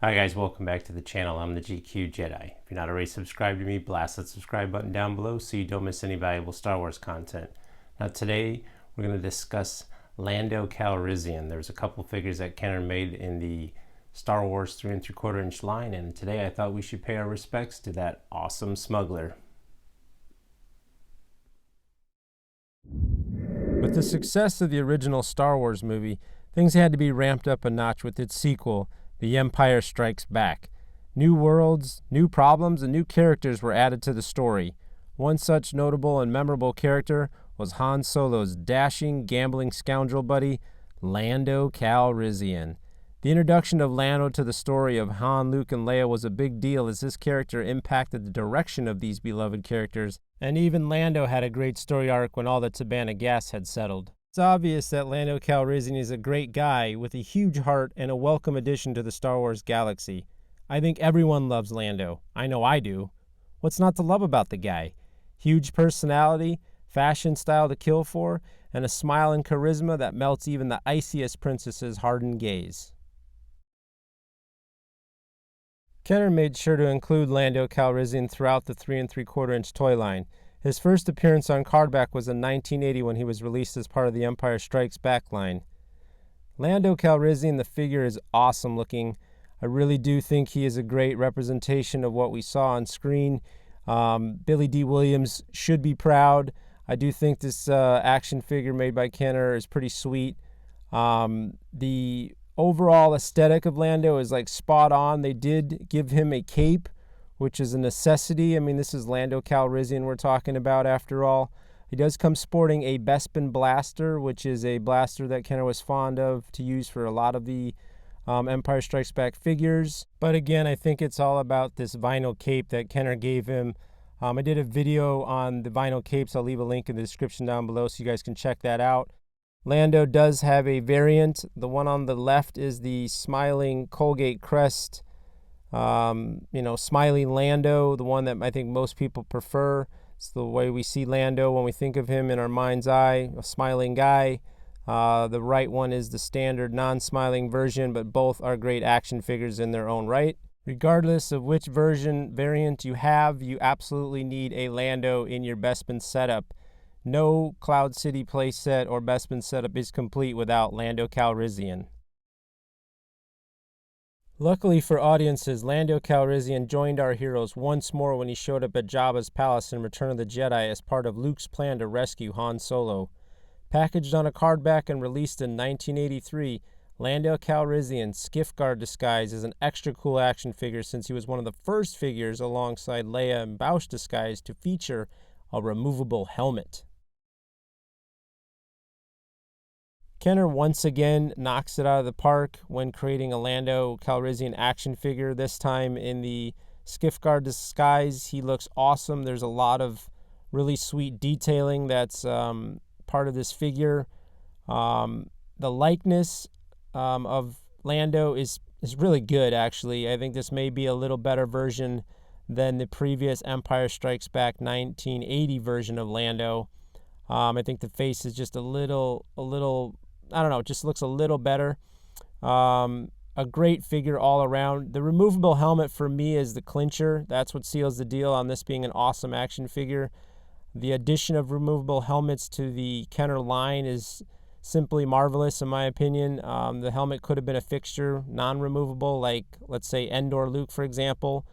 Hi guys, welcome back to the channel. I'm the GQ Jedi. If you're not already subscribed to me, blast that subscribe button down below so you don't miss any valuable Star Wars content. Now today we're going to discuss Lando Calrissian. There's a couple figures that Kenner made in the Star Wars 3 3/4 inch line, and today I thought we should pay our respects to that awesome smuggler. With the success of the original Star Wars movie, things had to be ramped up a notch with its sequel, The Empire Strikes Back. New worlds, new problems, and new characters were added to the story. One such notable and memorable character was Han Solo's dashing, gambling scoundrel buddy, Lando Calrissian. The introduction of Lando to the story of Han, Luke, and Leia was a big deal as this character impacted the direction of these beloved characters, and even Lando had a great story arc when all the Tabana gas had settled. It's obvious that Lando Calrissian is a great guy with a huge heart and a welcome addition to the Star Wars galaxy. I think everyone loves Lando. I know I do. What's not to love about the guy? Huge personality, fashion style to kill for, and a smile and charisma that melts even the iciest princess's hardened gaze. Kenner made sure to include Lando Calrissian throughout the 3 3/4 inch toy line. His first appearance on Cardback was in 1980 when he was released as part of the Empire Strikes Back line. Lando Calrissian, the figure, is awesome looking. I really do think he is a great representation of what we saw on screen. Billy D. Williams should be proud. I do think this action figure made by Kenner is pretty sweet. The overall aesthetic of Lando is like spot on. They did give him a cape, which is a necessity. I mean, this is Lando Calrissian we're talking about after all. He does come sporting a Bespin blaster, which is a blaster that Kenner was fond of to use for a lot of the Empire Strikes Back figures. But again, I think it's all about this vinyl cape that Kenner gave him. I did a video on the vinyl capes. I'll leave a link in the description down below so you guys can check that out. Lando does have a variant. The one on the left is the smiling Colgate crest, smiling Lando, the one that I think most people prefer. It's the way we see Lando when we think of him in our mind's eye, a smiling guy. The right one is the standard non-smiling version, but both are great action figures in their own right. Regardless of which variant you have, you absolutely need a Lando in your Bespin setup. No Cloud City playset or Bespin setup is complete without Lando Calrissian. Luckily for audiences, Lando Calrissian joined our heroes once more when he showed up at Jabba's palace in Return of the Jedi as part of Luke's plan to rescue Han Solo. Packaged on a cardback and released in 1983, Lando Calrissian Skiff Guard disguise is an extra cool action figure since he was one of the first figures alongside Leia and Boushh disguise to feature a removable helmet. Kenner once again knocks it out of the park when creating a Lando Calrissian action figure, this time in the Skiff Guard disguise. He looks awesome. There's a lot of really sweet detailing that's part of this figure. The likeness of Lando is really good, actually. I think this may be a little better version than the previous Empire Strikes Back 1980 version of Lando. I think the face is just a little I don't know, it just looks a little better. A great figure all around. The removable helmet for me is the clincher. That's what seals the deal on this being an awesome action figure. The addition of removable helmets to the Kenner line is simply marvelous in my opinion. The helmet could have been a fixture, non-removable, like let's say Endor Luke, for example.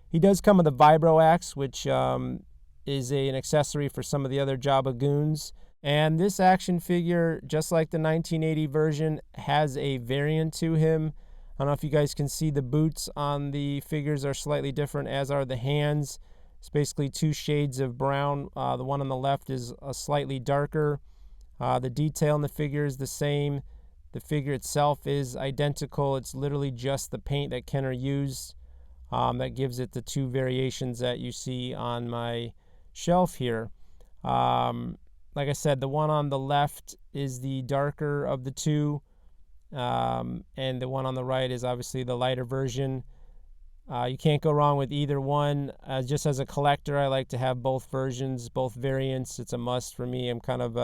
He does come with a Vibro Axe, which is an accessory for some of the other Jabba goons. And this action figure, just like the 1980 version, has a variant to him. I don't know if you guys can see the boots on the figures are slightly different, as are the hands. It's basically two shades of brown. The one on the left is a slightly darker. The detail in the figure is the same. The figure itself is identical. It's literally just the paint that Kenner used that gives it the two variations that you see on my shelf here. Like I said, the one on the left is the darker of the two, and the one on the right is obviously the lighter version. You can't go wrong with either one. Just as a collector, I like to have both versions, both variants. It's a must for me. I'm kind of,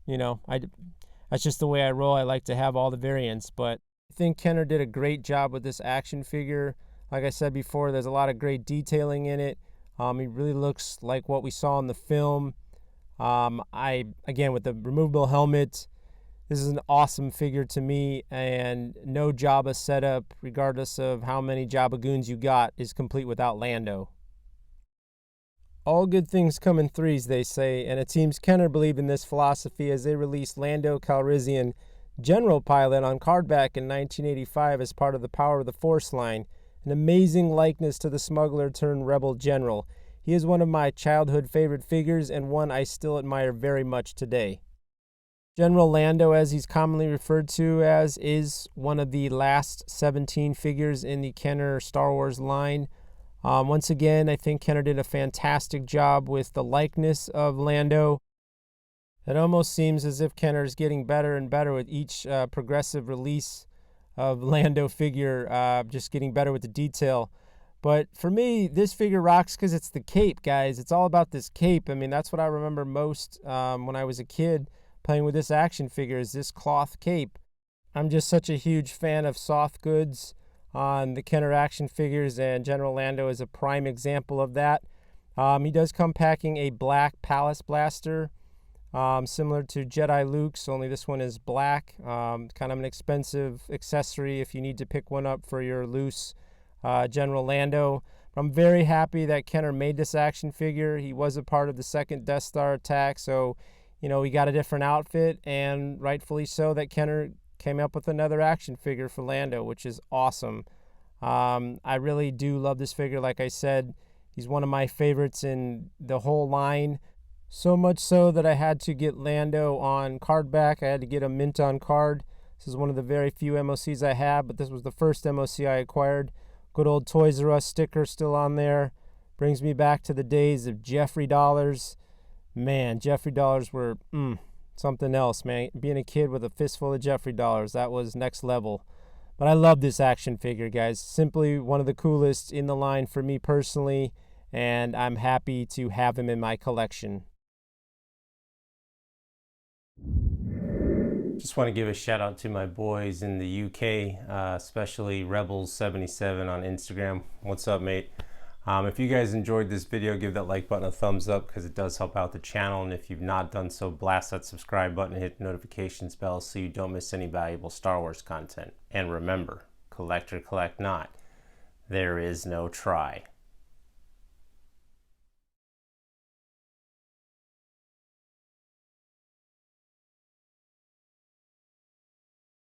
that's just the way I roll. I like to have all the variants, but I think Kenner did a great job with this action figure. Like I said before, there's a lot of great detailing in it. He really looks like what we saw in the film. Again, with the removable helmet, this is an awesome figure to me, and no Jabba setup, regardless of how many Jabba goons you got, is complete without Lando. All good things come in threes, they say, and it seems Kenner believed in this philosophy as they released Lando Calrissian, General Pilot, on cardback in 1985 as part of the Power of the Force line, an amazing likeness to the Smuggler turned Rebel General. He is one of my childhood favorite figures and one I still admire very much today. General Lando, as he's commonly referred to as, is one of the last 17 figures in the Kenner Star Wars line. Once again, I think Kenner did a fantastic job with the likeness of Lando. It almost seems as if Kenner is getting better and better with each progressive release of Lando figure, just getting better with the detail. But for me, this figure rocks because it's the cape, guys. It's all about this cape. I mean, that's what I remember most when I was a kid playing with this action figure, is this cloth cape. I'm just such a huge fan of soft goods on the Kenner action figures, and General Lando is a prime example of that. He does come packing a black Palace Blaster, similar to Jedi Luke's, only this one is black. Kind of an expensive accessory if you need to pick one up for your loose General Lando. I'm very happy that Kenner made this action figure. He was a part of the second Death Star attack, so we got a different outfit, and rightfully so that Kenner came up with another action figure for Lando, which is awesome. I really do love this figure. Like I said, he's one of my favorites in the whole line. So much so that I had to get Lando on card back. I had to get a mint on card. This is one of the very few MOCs I have, but this was the first MOC I acquired. Good old Toys R Us sticker still on there. Brings me back to the days of Jeffrey dollars. Man, Jeffrey dollars were something else, man. Being a kid with a fistful of Jeffrey dollars, that was next level. But I love this action figure, guys. Simply one of the coolest in the line for me personally, and I'm happy to have him in my collection. Just want to give a shout out to my boys in the UK, especially Rebels77 on Instagram. What's up, mate? If you guys enjoyed this video, give that like button a thumbs up because it does help out the channel. And if you've not done so, blast that subscribe button and hit the notifications bell so you don't miss any valuable Star Wars content. And remember, collect or collect not, there is no try.